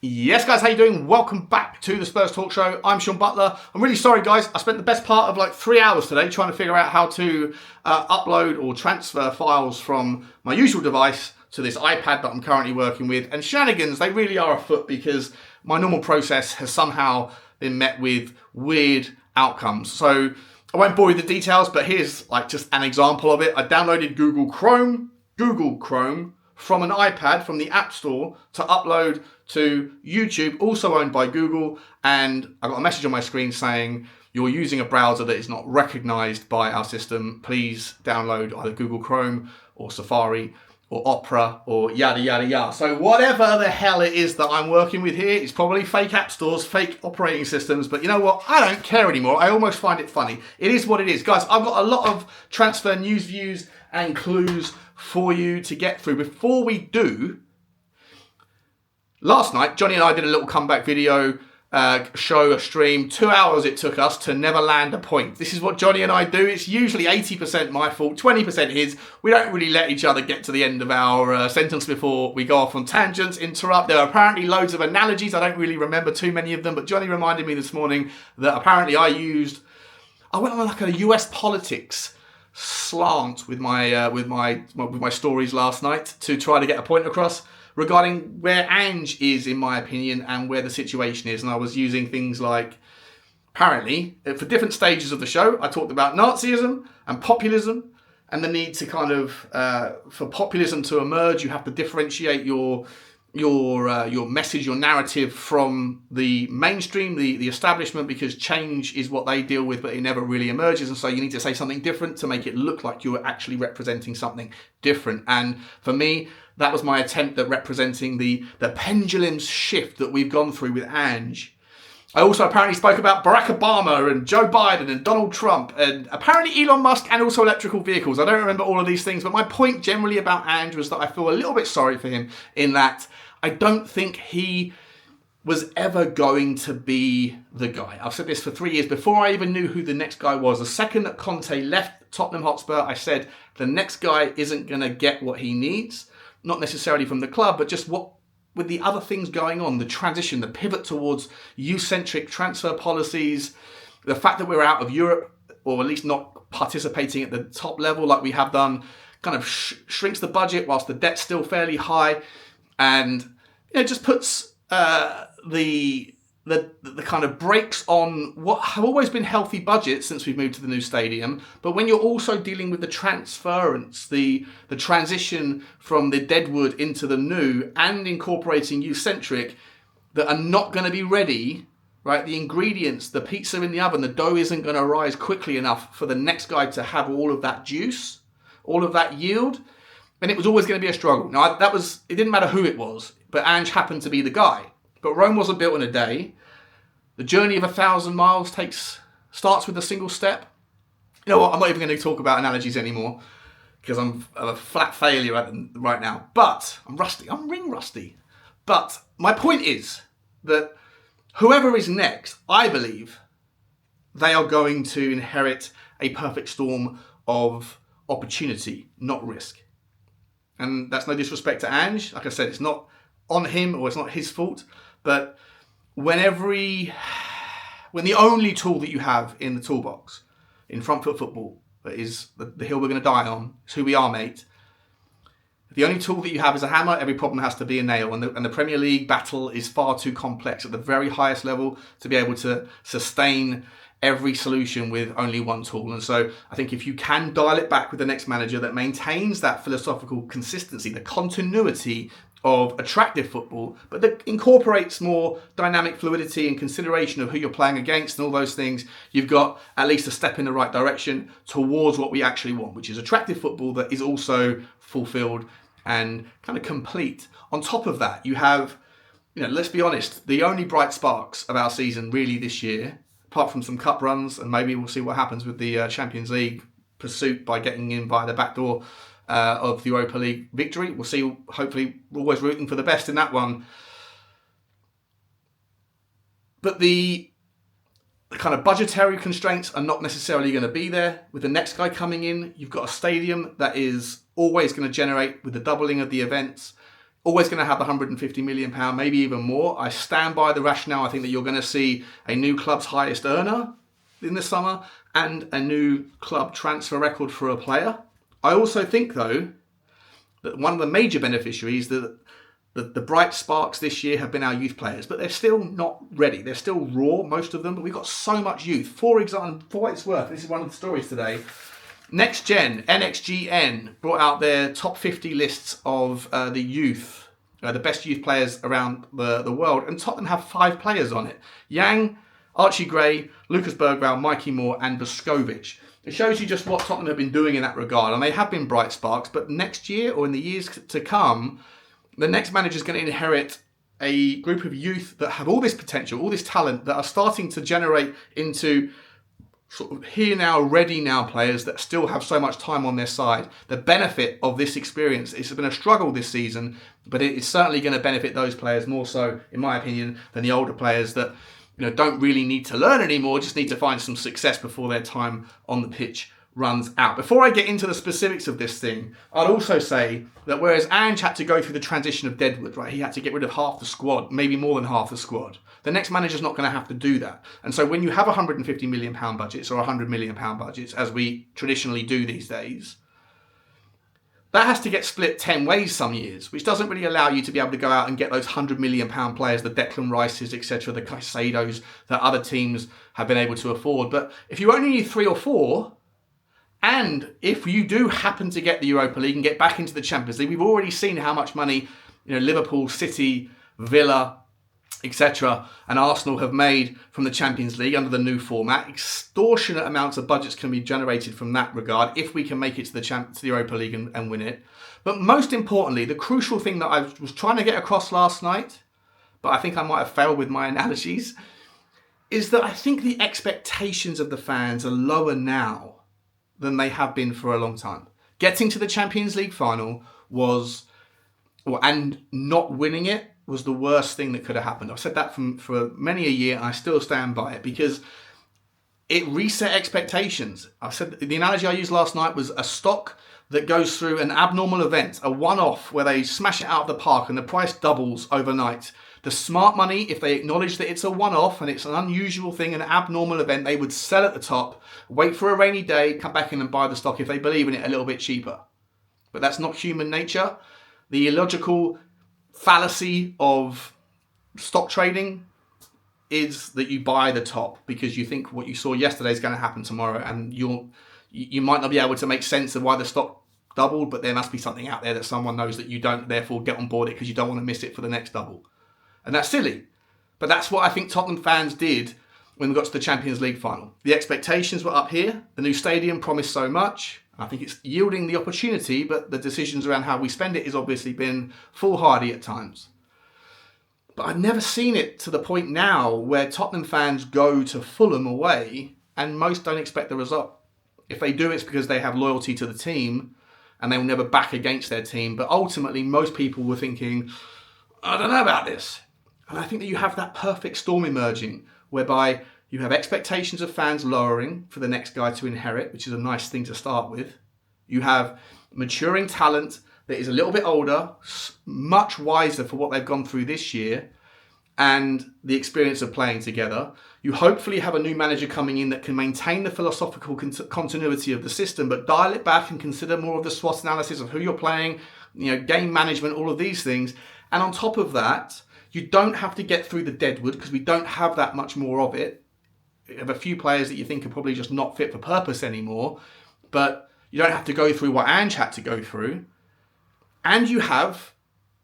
Yes, guys, how you doing? Welcome back to the Spurs Talk Show. I'm Sean Butler. I'm really sorry, guys. I spent the best part of like 3 hours today trying to figure out how to upload or transfer files from my usual device to this iPad that I'm currently working with. And shenanigans, they really are afoot because my normal process has somehow been met with weird outcomes. So I won't bore you with the details, but here's like just an example of it. I downloaded Google Chrome from an iPad from the App Store to upload to YouTube, also owned by Google, and I got a message on my screen saying, you're using a browser that is not recognized by our system. Please download either Google Chrome or Safari or Opera or yada, yada, yada. So whatever the hell it is that I'm working with here, it's probably fake app stores, fake operating systems, but you know what? I don't care anymore. I almost find it funny. It is what it is. Guys, I've got a lot of transfer news, views, and clues for you to get through. Before we do, last night, Johnny and I did a little comeback video, a stream. 2 hours it took us to never land a point. This is what Johnny and I do. It's usually 80% my fault, 20% his. We don't really let each other get to the end of our sentence before we go off on tangents, interrupt. There are apparently loads of analogies. I don't really remember too many of them, but Johnny reminded me this morning that apparently I went on like a US politics slant with my stories last night to try to get a point across regarding where Ange is, in my opinion, and where the situation is. And I was using things like, apparently, for different stages of the show, I talked about Nazism and populism and the need to kind of, for populism to emerge, you have to differentiate your message, your narrative from the mainstream, the establishment, because change is what they deal with, but it never really emerges. And so you need to say something different to make it look like you're actually representing something different. And for me, that was my attempt at representing the pendulum shift that we've gone through with Ange. I also apparently spoke about Barack Obama and Joe Biden and Donald Trump and apparently Elon Musk and also electrical vehicles. I don't remember all of these things, but my point generally about Ange was that I feel a little bit sorry for him in that I don't think he was ever going to be the guy. I've said this for 3 years before I even knew who the next guy was. The second that Conte left Tottenham Hotspur, I said the next guy isn't going to get what he needs. Not necessarily from the club, but just what with the other things going on, the transition, the pivot towards youth-centric transfer policies, the fact that we're out of Europe, or at least not participating at the top level like we have done, kind of shrinks the budget whilst the debt's still fairly high, and it just puts the kind of brakes on what have always been healthy budgets since we've moved to the new stadium. But when you're also dealing with the transference, the transition from the deadwood into the new and incorporating youth-centric that are not going to be ready, right? The ingredients, the pizza in the oven, the dough isn't going to rise quickly enough for the next guy to have all of that juice, all of that yield. And it was always going to be a struggle. Now, it didn't matter who it was, but Ange happened to be the guy. But Rome wasn't built in a day. The journey of 1,000 miles starts with a single step. You know what? I'm not even going to talk about analogies anymore because I'm a flat failure right now. But I'm rusty. I'm ring rusty. But my point is that whoever is next, I believe they are going to inherit a perfect storm of opportunity, not risk. And that's no disrespect to Ange. Like I said, it's not on him or it's not his fault. But when the only tool that you have in the toolbox in front foot football, that is the hill we're going to die on, is who we are, mate. The only tool that you have is a hammer. Every problem has to be a nail. And the Premier League battle is far too complex at the very highest level to be able to sustain every solution with only one tool. And so I think if you can dial it back with the next manager that maintains that philosophical consistency, the continuity of attractive football, but that incorporates more dynamic fluidity and consideration of who you're playing against and all those things, you've got at least a step in the right direction towards what we actually want, which is attractive football that is also fulfilled and kind of complete. On top of that, you have, let's be honest, the only bright sparks of our season really this year, apart from some cup runs, and maybe we'll see what happens with the Champions League pursuit by getting in via the back door of the Europa League victory. We'll see. Hopefully, we're always rooting for the best in that one. But the kind of budgetary constraints are not necessarily going to be there. With the next guy coming in, you've got a stadium that is always going to generate, with the doubling of the events, always going to have the £150 million, maybe even more. I stand by the rationale. I think that you're going to see a new club's highest earner in the summer and a new club transfer record for a player. I also think, though, that one of the major beneficiaries, that the bright sparks this year have been our youth players, but they're still not ready. They're still raw, most of them, but we've got so much youth. For example, for what it's worth, this is one of the stories today. Next Gen, NXGN, brought out their top 50 lists of the youth, the best youth players around the world, and Tottenham have 5 players on it. Yang, Archie Gray, Lucas Berghvall, Micky Moore and Boskovic. It shows you just what Tottenham have been doing in that regard, and they have been bright sparks, but next year or in the years to come, the next manager is going to inherit a group of youth that have all this potential, all this talent, that are starting to generate into sort of here now, ready now players that still have so much time on their side. The benefit of this experience, it's been a struggle this season, but it is certainly going to benefit those players more so, in my opinion, than the older players that don't really need to learn anymore, just need to find some success before their time on the pitch runs out. Before I get into the specifics of this thing, I'd also say that whereas Ange had to go through the transition of Deadwood, right, he had to get rid of half the squad, maybe more than half the squad. The next manager's not going to have to do that. And so when you have £150 million budgets or £100 million budgets, as we traditionally do these days, that has to get split 10 ways some years, which doesn't really allow you to be able to go out and get those £100 million players, the Declan Rices, etc., the Caicedos that other teams have been able to afford. But if you only need 3 or 4, and if you do happen to get the Europa League and get back into the Champions League, we've already seen how much money Liverpool, City, Villa, etc. and Arsenal have made from the Champions League under the new format. Extortionate amounts of budgets can be generated from that regard if we can make it to the Europa League and win it. But most importantly, the crucial thing that I was trying to get across last night, but I think I might have failed with my analogies, is that I think the expectations of the fans are lower now than they have been for a long time. Getting to the Champions League final and not winning it was the worst thing that could have happened. I've said that for many a year, and I still stand by it, because it reset expectations. I said the analogy I used last night was a stock that goes through an abnormal event, a one-off where they smash it out of the park and the price doubles overnight. The smart money, if they acknowledge that it's a one-off and it's an unusual thing, an abnormal event, they would sell at the top, wait for a rainy day, come back in and buy the stock if they believe in it a little bit cheaper. But that's not human nature. The illogical fallacy of stock trading is that you buy the top because you think what you saw yesterday is going to happen tomorrow, and you might not be able to make sense of why the stock doubled, but there must be something out there that someone knows that you don't, therefore get on board it because you don't want to miss it for the next double. And that's silly. But that's what I think Tottenham fans did when we got to the Champions League final. The expectations were up here. The new stadium promised so much. I think it's yielding the opportunity, but the decisions around how we spend it has obviously been foolhardy at times. But I've never seen it to the point now where Tottenham fans go to Fulham away and most don't expect the result. If they do, it's because they have loyalty to the team and they will never back against their team. But ultimately, most people were thinking, I don't know about this. And I think that you have that perfect storm emerging, whereby you have expectations of fans lowering for the next guy to inherit, which is a nice thing to start with. You have maturing talent that is a little bit older, much wiser for what they've gone through this year, and the experience of playing together. You hopefully have a new manager coming in that can maintain the philosophical continuity of the system, but dial it back and consider more of the SWOT analysis of who you're playing, game management, all of these things. And on top of that, you don't have to get through the Deadwood because we don't have that much more of it. You have a few players that you think are probably just not fit for purpose anymore, but you don't have to go through what Ange had to go through. And you have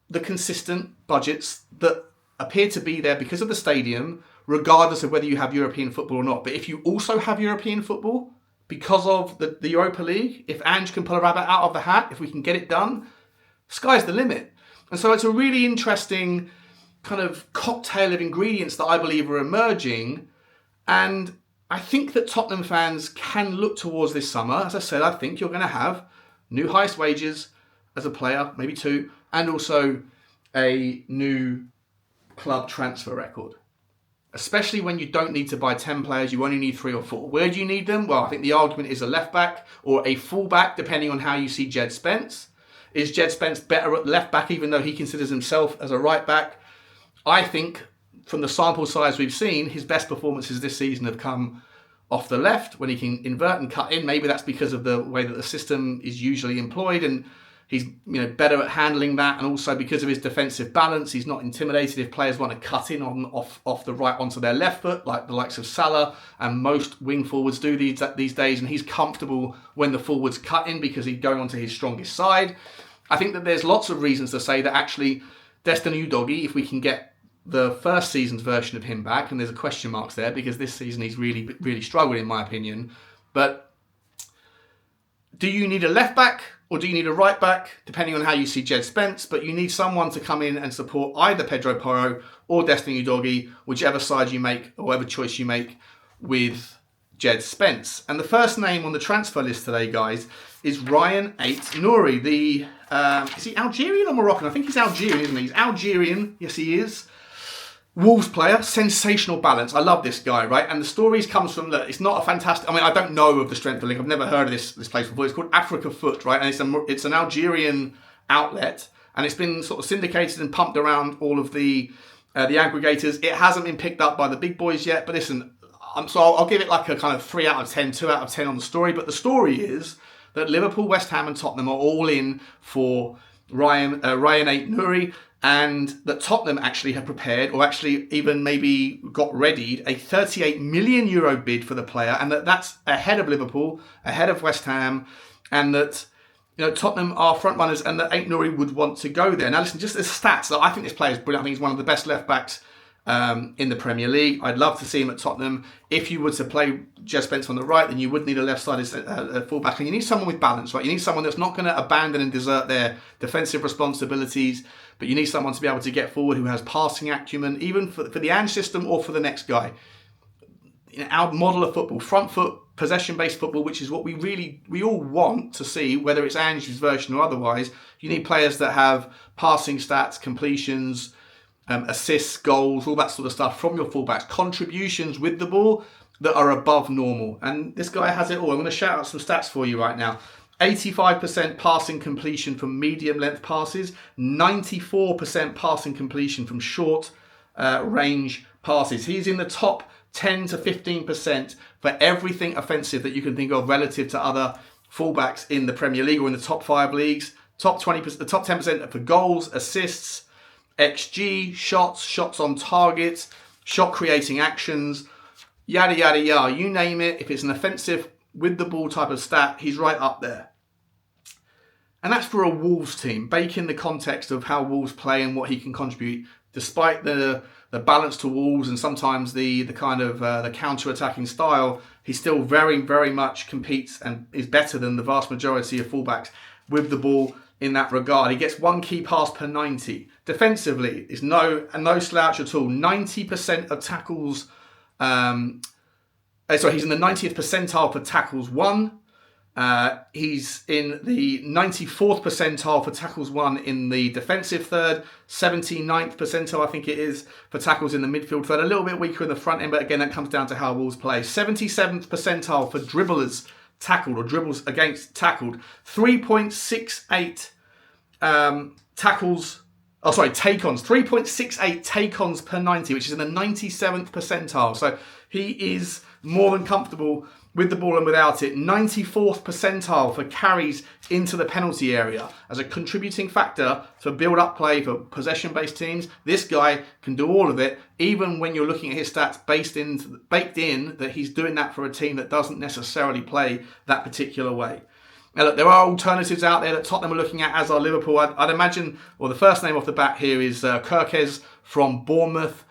the consistent budgets that appear to be there because of the stadium, regardless of whether you have European football or not. But if you also have European football, because of the Europa League, if Ange can pull a rabbit out of the hat, if we can get it done, sky's the limit. And so it's a really interesting kind of cocktail of ingredients that I believe are emerging. And I think that Tottenham fans can look towards this summer. As I said, I think you're going to have new highest wages as a player, maybe 2, and also a new club transfer record. Especially when you don't need to buy 10 players, you only need 3 or 4. Where do you need them? Well, I think the argument is a left back or a full back, depending on how you see Jed Spence. Is Jed Spence better at left back, even though he considers himself as a right back? I think from the sample size we've seen, his best performances this season have come off the left when he can invert and cut in. Maybe that's because of the way that the system is usually employed, and he's better at handling that, and also because of his defensive balance, he's not intimidated if players want to cut in off the right onto their left foot, like the likes of Salah and most wing forwards do these days. And he's comfortable when the forwards cut in because he's going onto his strongest side. I think that there's lots of reasons to say that actually Destiny Udogie, if we can get the first season's version of him back, and there's a question marks there because this season he's really struggled in my opinion. But do you need a left back or do you need a right back, depending on how you see Jed Spence? But you need someone to come in and support either Pedro Porro or Destiny Udogie, whichever side you make or whatever choice you make with Jed Spence. And the first name on the transfer list today, guys, is Rayan Ait-Nouri. Is he Algerian or Moroccan? I think he's Algerian, isn't he? He's Algerian, yes he is. Wolves player, sensational balance. I love this guy, right? And the stories comes from that. It's not a fantastic. I mean, I don't know of the strength of the link. I've never heard of this place before. It's called Africa Foot, right? And it's an Algerian outlet, and it's been sort of syndicated and pumped around all of the aggregators. It hasn't been picked up by the big boys yet. But listen, I'll give it like a kind of 3 out of 10, 2 out of 10 on the story. But the story is that Liverpool, West Ham, and Tottenham are all in for Rayan Ait-Nouri. And that Tottenham actually have prepared, or actually even maybe got readied, a €38 million bid for the player, and that's ahead of Liverpool, ahead of West Ham, and that Tottenham are front runners, and that Ait-Nouri would want to go there. Now, listen, just the stats. I think this player is brilliant. I think he's one of the best left backs in the Premier League. I'd love to see him at Tottenham. If you were to play Jed Spence on the right, then you would need a left-sided fullback, and you need someone with balance, right? You need someone that's not going to abandon and desert their defensive responsibilities, but you need someone to be able to get forward who has passing acumen, even for the Ange system or for the next guy. Our model of football, front foot, possession-based football, which is what we all want to see, whether it's Ange's version or otherwise. You need players that have passing stats, completions, assists, goals, all that sort of stuff from your fullbacks, contributions with the ball that are above normal. And this guy has it all. I'm going to shout out some stats for you right now. 85% passing completion from medium length passes, 94% passing completion from short range passes. He's in the top 10 to 15% for everything offensive that you can think of relative to other fullbacks in the Premier League or in the top 5 leagues. Top 20%, the top 10% for goals, assists, XG, shots on target, shot creating actions, yada, yada, yada. You name it. If it's an offensive with the ball type of stat, he's right up there. And that's for a Wolves team. Bake in the context of how Wolves play and what he can contribute. Despite the balance to Wolves and sometimes the kind of the counter-attacking style, he still very, very much competes and is better than the vast majority of fullbacks with the ball in that regard. He gets 1 key pass per 90. Defensively, is no slouch at all. 90% of tackles. He's in the 90th percentile for tackles won. He's in the 94th percentile for tackles won in the defensive third, 79th percentile, I think it is, for tackles in the midfield third. A little bit weaker in the front end, but again, that comes down to how Wolves play. 77th percentile for dribblers tackled, or dribbles against tackled. 3.68 take-ons. 3.68 take-ons per 90, which is in the 97th percentile. So he is more than comfortable with the ball and without it. 94th percentile for carries into the penalty area. As a contributing factor to build-up play for possession-based teams, this guy can do all of it, even when you're looking at his stats baked in that he's doing that for a team that doesn't necessarily play that particular way. Now, look, there are alternatives out there that Tottenham are looking at, as are Liverpool. I'd imagine, well, the first name off the bat here is Kirkes from Bournemouth.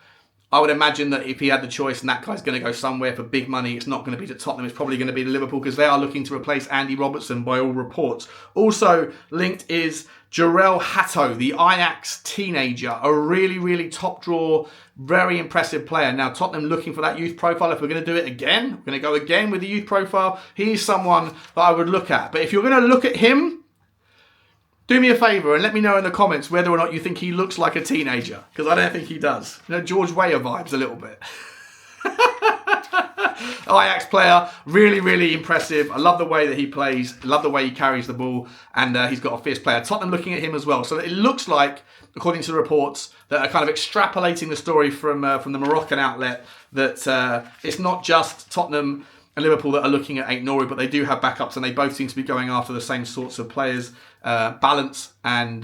I would imagine that if he had the choice and that guy's going to go somewhere for big money, it's not going to be to Tottenham. It's probably going to be to Liverpool because they are looking to replace Andy Robertson by all reports. Also linked is Jarell Hatto, the Ajax teenager, a really, really top draw, very impressive player. Now, Tottenham looking for that youth profile. If we're going to do it again, we're going to go again with the youth profile. He's someone that I would look at. But if you're going to look at him, do me a favour and let me know in the comments whether or not you think he looks like a teenager. Because I don't think he does. George Weah vibes a little bit. Ajax player, really, really impressive. I love the way that he plays, love the way he carries the ball, and he's got a fierce player. Tottenham looking at him as well. So it looks like, according to the reports, that are kind of extrapolating the story from the Moroccan outlet, that it's not just Tottenham and Liverpool that are looking at Ait-Nouri, but they do have backups, and they both seem to be going after the same sorts of players. Balance and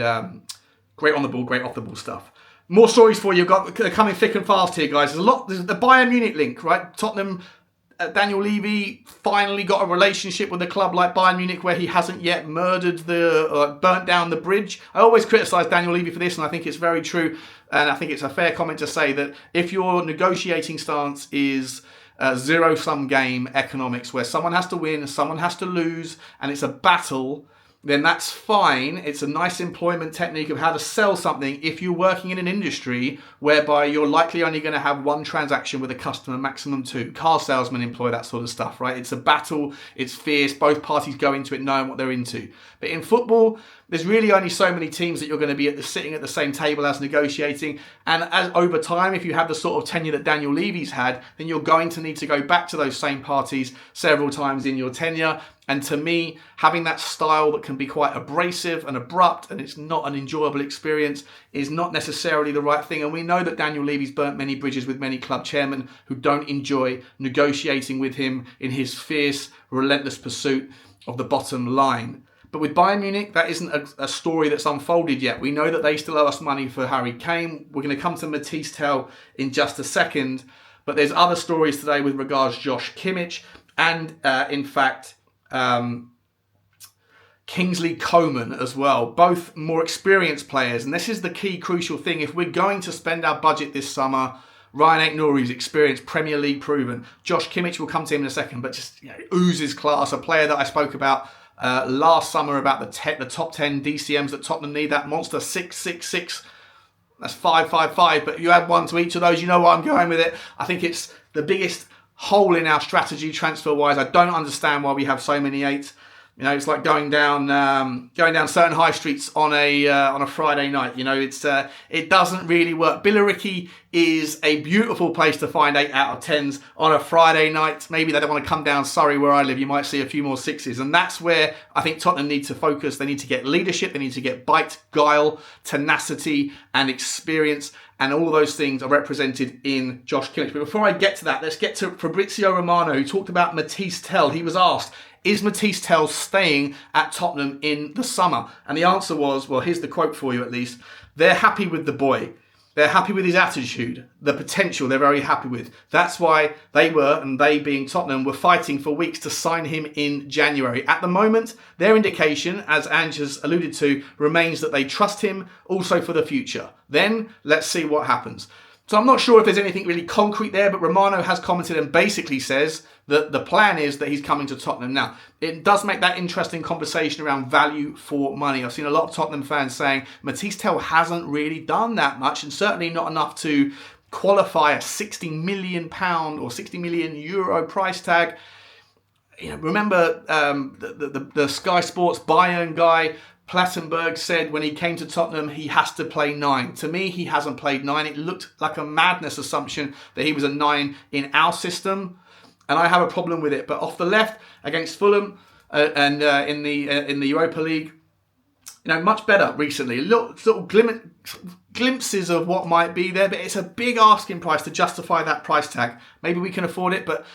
great on the ball, great off the ball stuff. More stories for you. Got coming thick and fast here, guys. There's the Bayern Munich link, right? Tottenham, Daniel Levy finally got a relationship with a club like Bayern Munich where he hasn't yet burnt down the bridge. I always criticise Daniel Levy for this, and I think it's very true. And I think it's a fair comment to say that if your negotiating stance is zero-sum game economics, where someone has to win, someone has to lose, and it's a battle, then that's fine. It's a nice employment technique of how to sell something if you're working in an industry whereby you're likely only going to have one transaction with a customer, maximum two. Car salesmen employ that sort of stuff, right? It's a battle, it's fierce, both parties go into it knowing what they're into. But in football, there's really only so many teams that you're going to be sitting at the same table as negotiating. And as over time, if you have the sort of tenure that Daniel Levy's had, then you're going to need to go back to those same parties several times in your tenure. And to me, having that style that can be quite abrasive and abrupt, and it's not an enjoyable experience, is not necessarily the right thing. And we know that Daniel Levy's burnt many bridges with many club chairmen who don't enjoy negotiating with him in his fierce, relentless pursuit of the bottom line. But with Bayern Munich, that isn't a story that's unfolded yet. We know that they still owe us money for Harry Kane. We're going to come to Matthias Tel in just a second. But there's other stories today with regards to Josh Kimmich and, in fact, Kingsley, Coman as well. Both more experienced players. And this is the key crucial thing. If we're going to spend our budget this summer, Rayan Ait-Nouri's experience, Premier League proven. Josh Kimmich, will come to him in a second, but just oozes class. A player that I spoke about last summer about the top 10 DCMs that Tottenham need. That monster 666. That's 555. But you add one to each of those, you know where I'm going with it. I think it's the biggest hole in our strategy transfer-wise. I don't understand why we have so many eights. It's like going down certain high streets on a Friday night. It doesn't really work. Billericay is a beautiful place to find 8 out of 10s on a Friday night. Maybe they don't want to come down Surrey where I live. You might see a few more 6s. And that's where I think Tottenham need to focus. They need to get leadership. They need to get bite, guile, tenacity, and experience. And all of those things are represented in Josh Kimmich. But before I get to that, let's get to Fabrizio Romano, who talked about Matthias Tel. He was asked, is Matthias Tel staying at Tottenham in the summer? And the answer was, well, here's the quote for you at least. They're happy with the boy. They're happy with his attitude, the potential they're very happy with. That's why they being Tottenham, were fighting for weeks to sign him in January. At the moment, their indication, as Ange has alluded to, remains that they trust him also for the future. Then, let's see what happens. So I'm not sure if there's anything really concrete there, but Romano has commented and basically says that the plan is that he's coming to Tottenham. Now, it does make that interesting conversation around value for money. I've seen a lot of Tottenham fans saying Matthias Tel hasn't really done that much, and certainly not enough to qualify a £60 million or €60 million price tag. Remember the Sky Sports Bayern guy, Plattenberg, said when he came to Tottenham, he has to play 9. To me, he hasn't played 9. It looked like a madness assumption that he was a 9 in our system, and I have a problem with it. But off the left against Fulham and in the Europa League, much better recently. Little glimpses of what might be there, but it's a big asking price to justify that price tag. Maybe we can afford it, but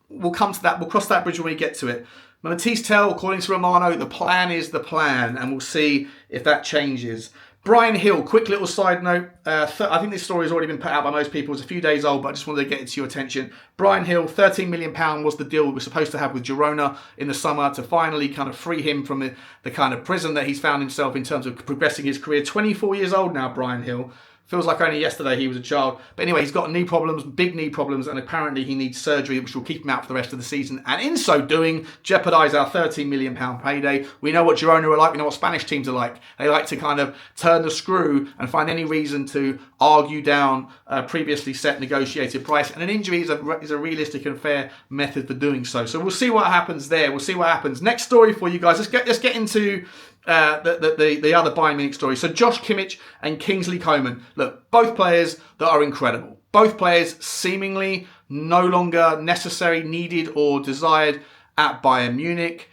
we'll come to that. We'll cross that bridge when we get to it. Matthias Tel, according to Romano, the plan is the plan, and we'll see if that changes. Bryan Gil, quick little side note. I think this story has already been put out by most people. It's a few days old, but I just wanted to get it to your attention. Bryan Gil, £13 million was the deal we were supposed to have with Girona in the summer to finally kind of free him from the kind of prison that he's found himself in terms of progressing his career. 24 years old now, Bryan Gil. Feels like only yesterday he was a child. But anyway, he's got knee problems, big knee problems, and apparently he needs surgery, which will keep him out for the rest of the season. And in so doing, jeopardise our £13 million payday. We know what Girona are like. We know what Spanish teams are like. They like to kind of turn the screw and find any reason to argue down a previously set negotiated price. And an injury is a realistic and fair method for doing so. So we'll see what happens there. We'll see what happens. Next story for you guys. Let's get into the other Bayern Munich story. So Josh Kimmich and Kingsley Coman. Look, both players that are incredible. Both players seemingly no longer necessary, needed or desired at Bayern Munich.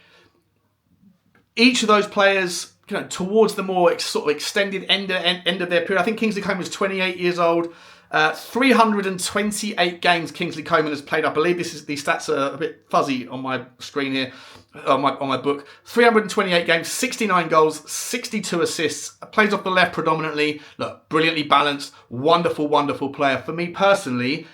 Each of those players, towards the more sort of extended end of their period. I think Kingsley Coman was 28 years old. 328 games Kingsley Coman has played. I believe these stats are a bit fuzzy on my screen here, on my book. 328 games, 69 goals, 62 assists. Plays off the left predominantly. Look, brilliantly balanced, wonderful, wonderful player. For me personally,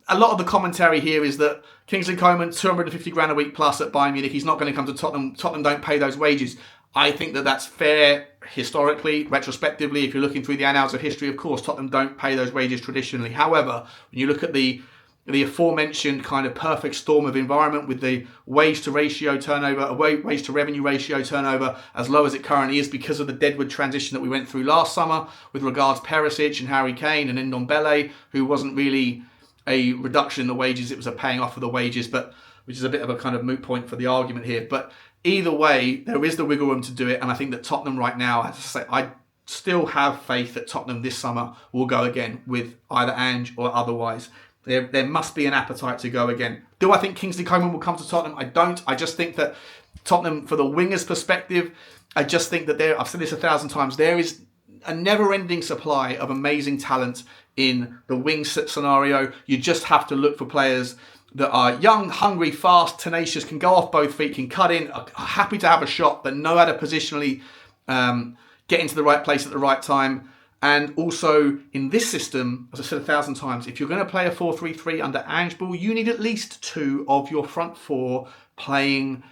a lot of the commentary here is that Kingsley Coman, 250 grand a week plus at Bayern Munich. He's not going to come to Tottenham. Tottenham don't pay those wages. I think that that's fair historically, retrospectively. If you're looking through the annals of history, of course, Tottenham don't pay those wages traditionally. However, when you look at the aforementioned kind of perfect storm of environment with the wage to ratio turnover, wage to revenue ratio turnover as low as it currently is because of the Deadwood transition that we went through last summer with regards Perisic and Harry Kane and Ndombele, who wasn't really a reduction in the wages, it was a paying off of the wages, but which is a bit of a kind of moot point for the argument here. But either way, there is the wiggle room to do it, and I think that Tottenham right now, as I say, I still have faith that Tottenham this summer will go again with either Ange or otherwise. There must be an appetite to go again. Do I think Kingsley Coman will come to Tottenham? I don't. I just think that Tottenham, for the wingers' perspective, I just think that I've said this 1,000 times, there is a never-ending supply of amazing talent in the wing scenario. You just have to look for players that are young, hungry, fast, tenacious, can go off both feet, can cut in, are happy to have a shot, but know how to positionally get into the right place at the right time. And also, in this system, as I said 1,000 times, if you're going to play a 4-3-3 under Ange Ball, you need at least two of your front four playing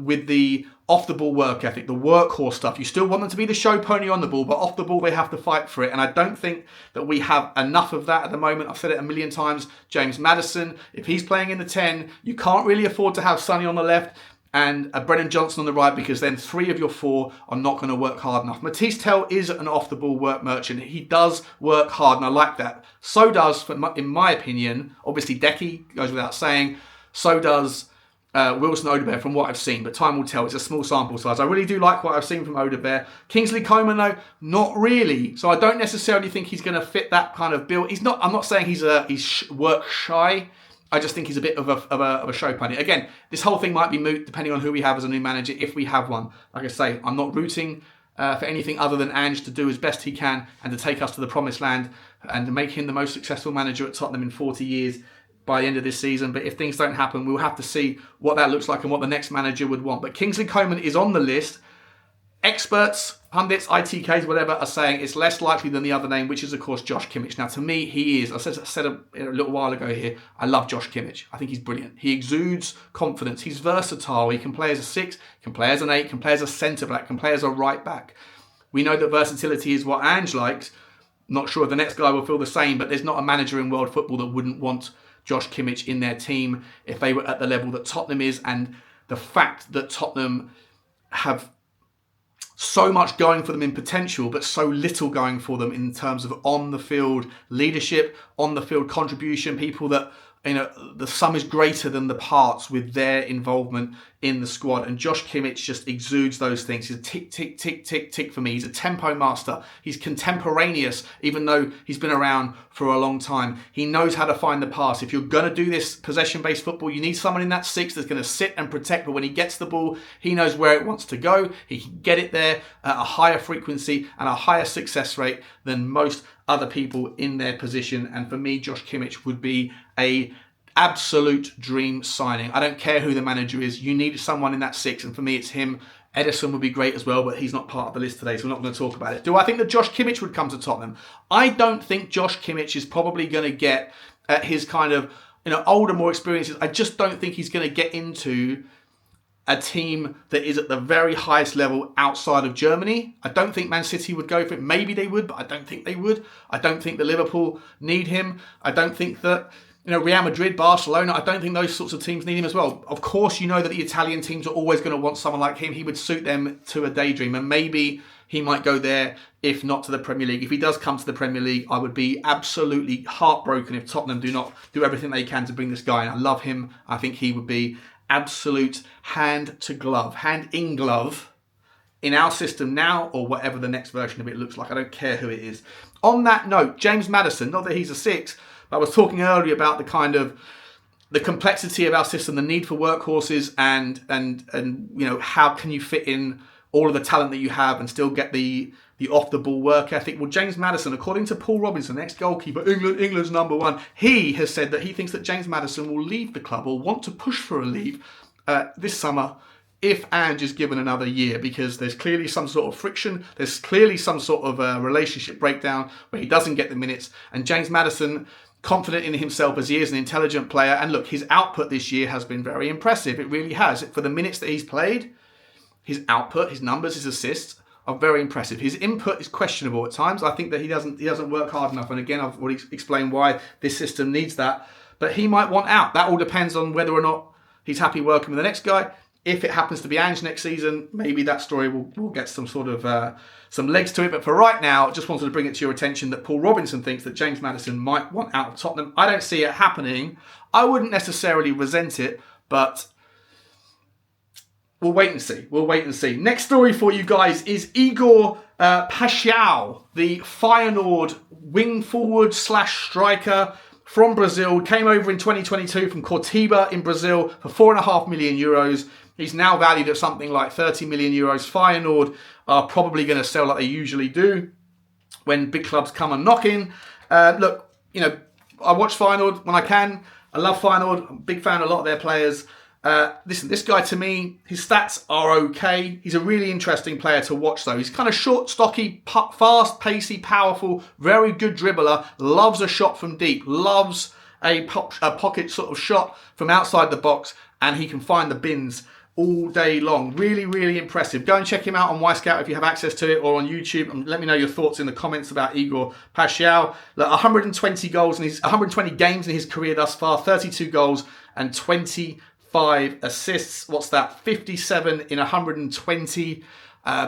with the off-the-ball work ethic, the workhorse stuff. You still want them to be the show pony on the ball, but off the ball, they have to fight for it. And I don't think that we have enough of that at the moment. I've said it a million times. James Maddison, if he's playing in the 10, you can't really afford to have Sonny on the left and a Brennan Johnson on the right, because then three of your four are not going to work hard enough. Matisse Tell is an off-the-ball work merchant. He does work hard, and I like that. So does, in my opinion, obviously Decky, goes without saying, so does Wilson Odobert from what I've seen, but time will tell. It's a small sample size. I really do like what I've seen from Odobert. Kingsley Coman, though, not really. So I don't necessarily think he's going to fit that kind of bill. I'm not saying he's work shy. I just think he's a bit of a show pony. Again, this whole thing might be moot depending on who we have as a new manager, if we have one. Like I say, I'm not rooting for anything other than Ange to do as best he can and to take us to the promised land and to make him the most successful manager at Tottenham in 40 years by the end of this season. But if things don't happen, we'll have to see what that looks like and what the next manager would want. But Kingsley Coman is on the list. Experts, pundits, ITKs, whatever, are saying it's less likely than the other name, which is, of course, Josh Kimmich. Now, to me, he is. I said a little while ago here, I love Josh Kimmich. I think he's brilliant. He exudes confidence. He's versatile. He can play as a 6, can play as an 8, can play as a centre-back, can play as a right-back. We know that versatility is what Ange likes. Not sure if the next guy will feel the same, but there's not a manager in world football that wouldn't want Josh Kimmich in their team if they were at the level that Tottenham is. And the fact that Tottenham have so much going for them in potential, but so little going for them in terms of on-the-field leadership, on-the-field contribution, people that, the sum is greater than the parts with their involvement in the squad. And Josh Kimmich just exudes those things. He's a tick, tick, tick, tick, tick for me. He's a tempo master. He's contemporaneous, even though he's been around for a long time. He knows how to find the pass. If you're going to do this possession-based football, you need someone in that 6 that's going to sit and protect. But when he gets the ball, he knows where it wants to go. He can get it there at a higher frequency and a higher success rate than most other people in their position. And for me, Josh Kimmich would be a absolute dream signing. I don't care who the manager is. You need someone in that 6, and for me, it's him. Ederson would be great as well, but he's not part of the list today, so we're not going to talk about it. Do I think that Josh Kimmich would come to Tottenham? I don't think Josh Kimmich is probably going to get at his kind of older, more experienced. I just don't think he's going to get into a team that is at the very highest level outside of Germany. I don't think Man City would go for it. Maybe they would, but I don't think they would. I don't think that Liverpool need him. I don't think that Real Madrid, Barcelona, I don't think those sorts of teams need him as well. Of course, you know that the Italian teams are always going to want someone like him. He would suit them to a daydream, and maybe he might go there, if not to the Premier League. If he does come to the Premier League, I would be absolutely heartbroken if Tottenham do not do everything they can to bring this guy in. I love him. I think he would be absolute hand in glove in our system now, or whatever the next version of it looks like. I don't care who it is. On that note, James Maddison, not that he's a 6, I was talking earlier about the kind of the complexity of our system, the need for workhorses, and how can you fit in all of the talent that you have and still get the off the ball work ethic. Well, James Maddison, according to Paul Robinson, ex-goalkeeper, England's number one, he has said that he thinks that James Maddison will leave the club or want to push for a leave this summer if Ange is given another year, because there's clearly some sort of friction, there's clearly some sort of relationship breakdown where he doesn't get the minutes, and James Maddison, confident in himself as he is, an intelligent player, and look, his output this year has been very impressive, it really has. For the minutes that he's played, his output, his numbers, his assists are very impressive. His input is questionable at times. I think that he doesn't work hard enough, and again, I've already explained why this system needs that, but he might want out. That all depends on whether or not he's happy working with the next guy. If it happens to be Ange next season, maybe that story will get some sort of some legs to it. But for right now, I just wanted to bring it to your attention that Paul Robinson thinks that James Maddison might want out of Tottenham. I don't see it happening. I wouldn't necessarily resent it, but we'll wait and see. We'll wait and see. Next story for you guys is Igor Paixao, the Feyenoord wing forward / striker from Brazil. Came over in 2022 from Coritiba in Brazil for €4.5 million. He's now valued at something like 30 million euros. Feyenoord are probably going to sell like they usually do when big clubs come and knocking. Look, I watch Feyenoord when I can. I love Feyenoord. I'm a big fan of a lot of their players. Listen, this guy, to me, his stats are okay. He's a really interesting player to watch, though. He's kind of short, stocky, fast, pacey, powerful, very good dribbler, loves a shot from deep, loves a pocket sort of shot from outside the box, and he can find the bins all day long. Really, really impressive. Go and check him out on Wisecout if you have access to it, or on YouTube, and let me know your thoughts in the comments about Igor Paixao. 120 games in his career thus far, 32 goals and 25 assists. What's that? 57 in 120,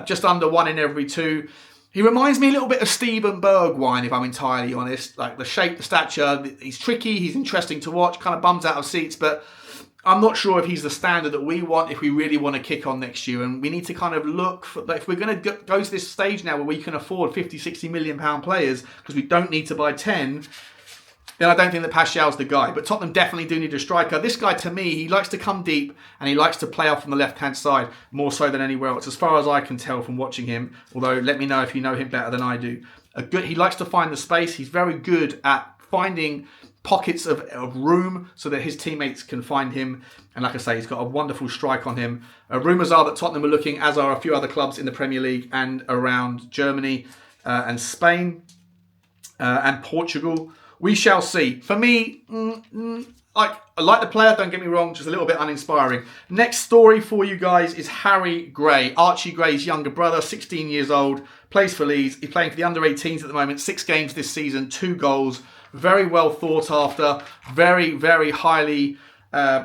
just under 1 in every 2. He reminds me a little bit of Steven Berghvall, if I'm entirely honest. Like the shape, the stature, he's tricky, he's interesting to watch, kind of bums out of seats, but I'm not sure if he's the standard that we want if we really want to kick on next year. And we need to kind of look for, if we're going to go to this stage now where we can afford 50, 60 million pound players because we don't need to buy 10, then I don't think that Paixao's the guy. But Tottenham definitely do need a striker. This guy, to me, he likes to come deep and he likes to play off from the left-hand side more so than anywhere else, as far as I can tell from watching him. Although, let me know if you know him better than I do. He likes to find the space. He's very good at finding pockets of room so that his teammates can find him. And like I say, he's got a wonderful strike on him. Rumours are that Tottenham are looking, as are a few other clubs in the Premier League and around Germany and Spain and Portugal. We shall see. For me, I like the player, don't get me wrong, just a little bit uninspiring. Next story for you guys is Harry Gray, Archie Gray's younger brother, 16 years old, plays for Leeds. He's playing for the under-18s at the moment, 6 games this season, 2 goals. Very well thought after, very, very highly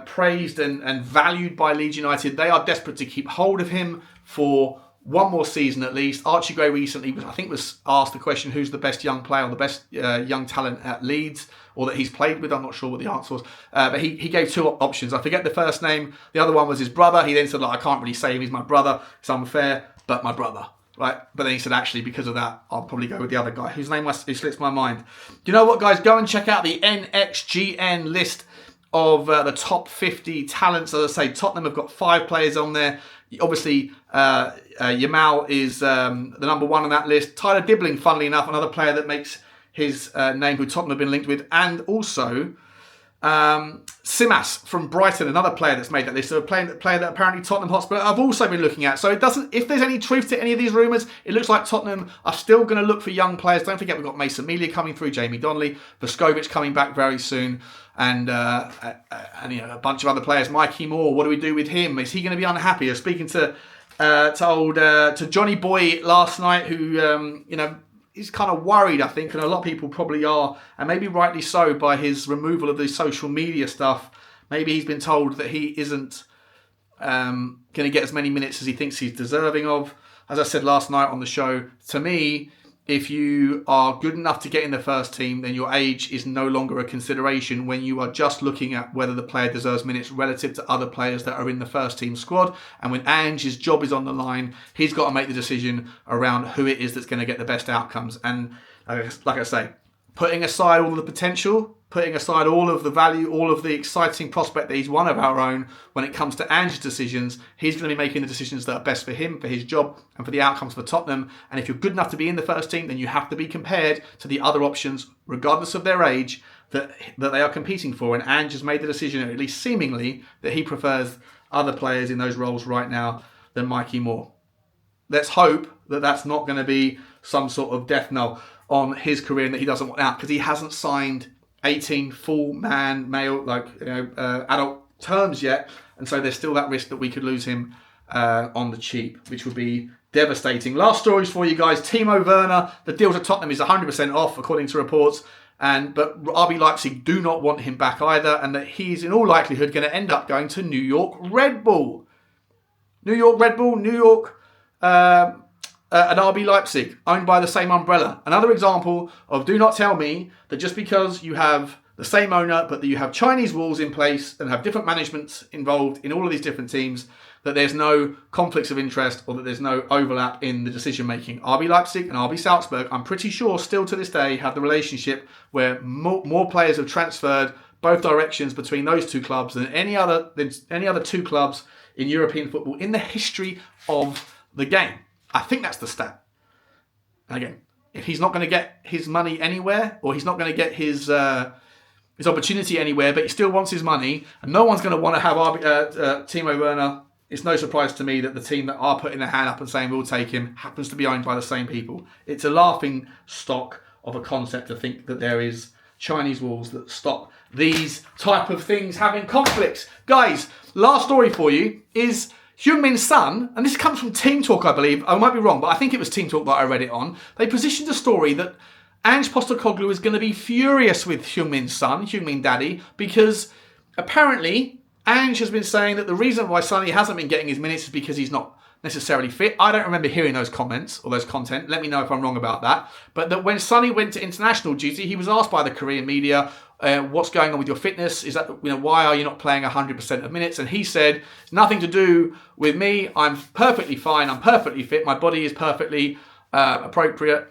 praised and valued by Leeds United. They are desperate to keep hold of him for one more season at least. Archie Gray recently, was asked the question, who's the best young player or the best young talent at Leeds, or that he's played with. I'm not sure what the answer was. But he gave 2 options. I forget the first name. The other one was his brother. He then said, I can't really say him. He's my brother. It's unfair, but my brother. Right, but then he said, actually, because of that, I'll probably go with the other guy, whose name slips my mind. You know what, guys? Go and check out the NXGN list of the top 50 talents. As I say, Tottenham have got 5 players on there. Obviously, Yamal is the number 1 on that list. Tyler Dibbling, funnily enough, another player that makes his name, who Tottenham have been linked with. And also Simas from Brighton, another player that's made that list. So a player that apparently Tottenham Hotspur have also been looking at. So if there's any truth to any of these rumours, it looks like Tottenham are still going to look for young players. Don't forget, we've got Mason Melia coming through, Jamie Donnelly, Vuskovic coming back very soon, and a bunch of other players. Micky Moore, what do we do with him? Is he going to be unhappy? I was speaking to Johnny Boy last night, who he's kind of worried, I think, and a lot of people probably are, and maybe rightly so, by his removal of the social media stuff. Maybe he's been told that he isn't going to get as many minutes as he thinks he's deserving of. As I said last night on the show, to me, if you are good enough to get in the first team, then your age is no longer a consideration when you are just looking at whether the player deserves minutes relative to other players that are in the first team squad. And when Ange's job is on the line, he's got to make the decision around who it is that's going to get the best outcomes. And like I say, putting aside all of the potential, putting aside all of the value, all of the exciting prospect that he's one of our own, when it comes to Ange's decisions, he's going to be making the decisions that are best for him, for his job, and for the outcomes for Tottenham. And if you're good enough to be in the first team, then you have to be compared to the other options, regardless of their age, that they are competing for. And Ange has made the decision, or at least seemingly, that he prefers other players in those roles right now than Micky more. Let's hope that that's not going to be some sort of death knell on his career and that he doesn't want out, because he hasn't signed 18 full male adult terms yet, and so there's still that risk that we could lose him on the cheap, which would be devastating. Last stories for you guys. Timo Werner, the deal to Tottenham is 100% off according to reports, but RB Leipzig do not want him back either, and that he's in all likelihood going to end up going to New York Red Bull. And RB Leipzig, owned by the same umbrella. Another example of do not tell me that just because you have the same owner, but that you have Chinese walls in place and have different managements involved in all of these different teams, that there's no conflicts of interest or that there's no overlap in the decision making. RB Leipzig and RB Salzburg, I'm pretty sure still to this day, have the relationship where more players have transferred both directions between those two clubs than any other two clubs in European football in the history of the game. I think that's the stat. And again, if he's not going to get his money anywhere, or he's not going to get his opportunity anywhere, but he still wants his money, and no one's going to want to have Timo Werner, it's no surprise to me that the team that are putting their hand up and saying we'll take him happens to be owned by the same people. It's a laughing stock of a concept to think that there is Chinese walls that stop these type of things having conflicts. Guys, last story for you is Heung Min's son, and this comes from Team Talk, I believe. I might be wrong, but I think it was Team Talk that I read it on. They positioned a story that Ange Postecoglou is going to be furious with Heung Min's son, Heung Min Daddy, because apparently Ange has been saying that the reason why Sonny hasn't been getting his minutes is because he's not necessarily fit. I don't remember hearing those comments or those content. Let me know if I'm wrong about that. But that when Sonny went to international duty, he was asked by the Korean media, what's going on with your fitness? Is that, why are you not playing 100% of minutes? And he said, it's nothing to do with me. I'm perfectly fine. I'm perfectly fit. My body is perfectly appropriate.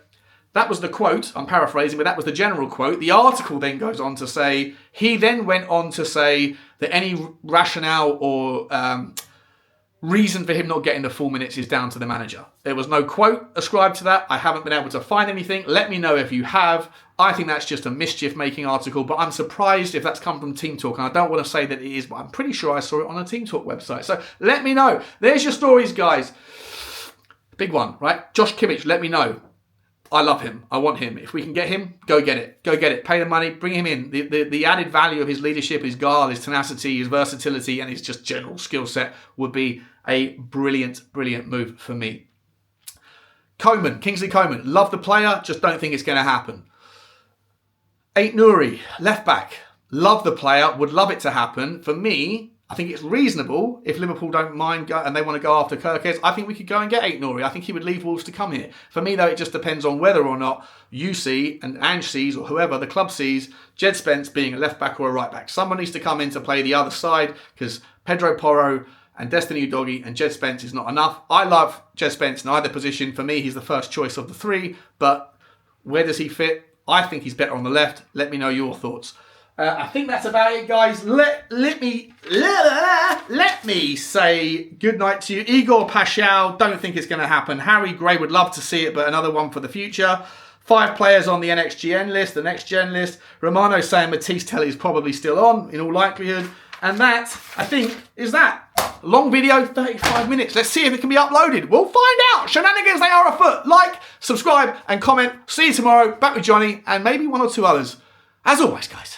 That was the quote. I'm paraphrasing, but that was the general quote. The article then goes on to say, he then went on to say that any rationale or reason for him not getting the full minutes is down to the manager. There was no quote ascribed to that. I haven't been able to find anything. Let me know if you have. I think that's just a mischief-making article, but I'm surprised if that's come from Team Talk, and I don't want to say that it is, but I'm pretty sure I saw it on a Team Talk website. So let me know. There's your stories, guys. Big one, right? Josh Kimmich, let me know. I love him. I want him. If we can get him, go get it. Go get it. Pay the money. Bring him in. The added value of his leadership, his guile, his tenacity, his versatility, and his just general skill set would be a brilliant, brilliant move for me. Comen, Kingsley Coman. Love the player. Just don't think it's going to happen. Ait-Nouri, left back. Love the player. Would love it to happen. For me, I think it's reasonable if Liverpool don't mind and they want to go after Kirkes. I think we could go and get Ait-Nouri. I think he would leave Wolves to come here. For me, though, it just depends on whether or not you see, and Ange sees, or whoever the club sees, Jed Spence being a left back or a right back. Someone needs to come in to play the other side, because Pedro Porro and Destiny Udogie and Jed Spence is not enough. I love Jed Spence in either position. For me, he's the first choice of the three, but where does he fit? I think he's better on the left. Let me know your thoughts. I think that's about it, guys. Let me say good night to you. Igor Paixao, don't think it's going to happen. Harry Gray would love to see it, but another one for the future. 5 players on the NXGN list, the next gen list. Romano saying Matisse Telly is probably still on, in all likelihood. And that, I think, is that. Long video, 35 minutes. Let's see if it can be uploaded. We'll find out. Shenanigans, they are afoot. Like, subscribe, and comment. See you tomorrow. Back with Johnny, and maybe one or two others. As always, guys.